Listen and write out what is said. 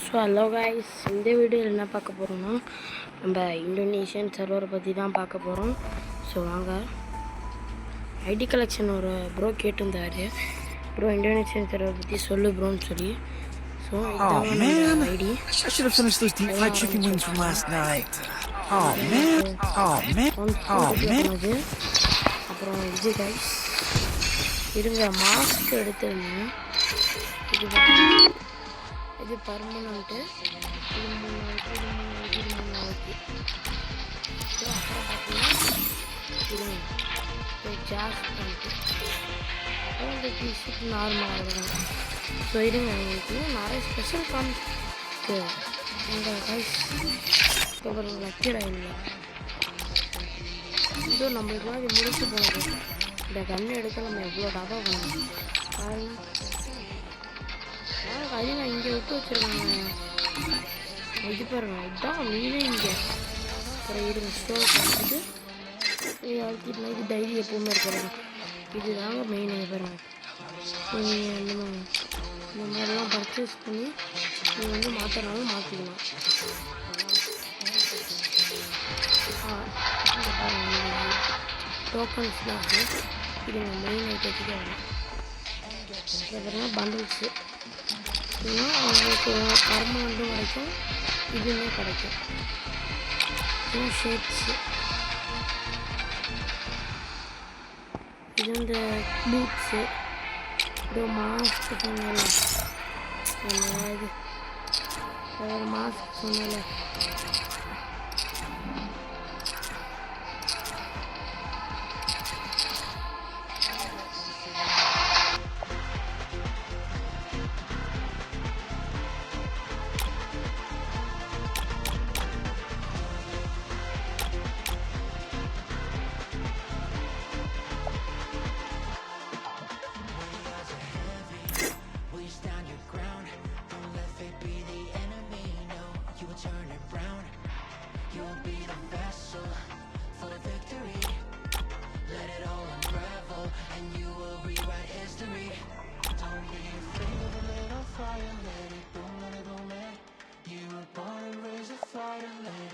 So hello guys, இந்த வீடியோவில் என்ன பார்க்க போகிறோம்னா நம்ம இந்தோனேஷியன் சர்வரை பற்றி தான் பார்க்க போகிறோம். ஸோ வாங்க. ஐடி கலெக்ஷன் ஒரு ப்ரோ கேட்டிருந்தார், ப்ரோ இந்தோனேஷியன் சர்வர் பற்றி சொல்லு ப்ரோன்னு சொல்லி. ஸோ இதான் ID. I should have finished those deep fried chicken wings from last night. Oh man. அப்புறம் இது கைஸ், இருங்க மாஸ்க் எடுத்துருந்தேன். இது பர்மனண்ட்டு, இது 3 நாளைக்கு, இது 3 நாளைக்கு. ஸோ அப்புறம் பார்த்தீங்கன்னா இது ஜாஸ் பண்ணிட்டு அப்புறம் இந்த டிஷர்ட் நார்மலாக இருக்கும். ஸோ இருங்க, உங்களுக்கு நிறைய ஸ்பெஷல் காமிக்கு எங்கள் கைஸ் ஒரு லக்கீடா இல்லை. இதோ நம்மளுக்குலாம் இது முடிச்சு போனது. இந்த கண்ணை எடுக்க நம்ம எவ்வளோ டபா பண்ணணும் பாருங்க. அது நான் இங்கே விட்டு வச்சுருக்காங்க. இது பாருங்க, இதுதான் மீனே இங்கே. அப்புறம் இருங்க ஸ்டோர் பண்ணிட்டு இது அழுத்திட்டுனா இது டைரி எப்போவுமே இருக்கிறாங்க. இது தாங்க மெயின். பாருங்க, நீங்கள் இந்த மாதிரிலாம் பர்ச்சேஸ் பண்ணி நீங்கள் வந்து மாற்றினாலும் மாற்றிக்கலாம். இங்கே பாருங்கள் டோக்கன்ஸ்லாம் இருக்குது. இது மெயின் ஐட்டத்துக்கு வரும். அப்புறம் பண்டில்ஸு அவங்களுக்கு பர்மனண்ட்டும் கிடைக்கும், இதுவுமே கிடைக்கும். ஷேப்ஸு, இது இந்த பூட்ஸு, இது மாஸ்க் சொன்னால இது மாஸ்க் சொன்னால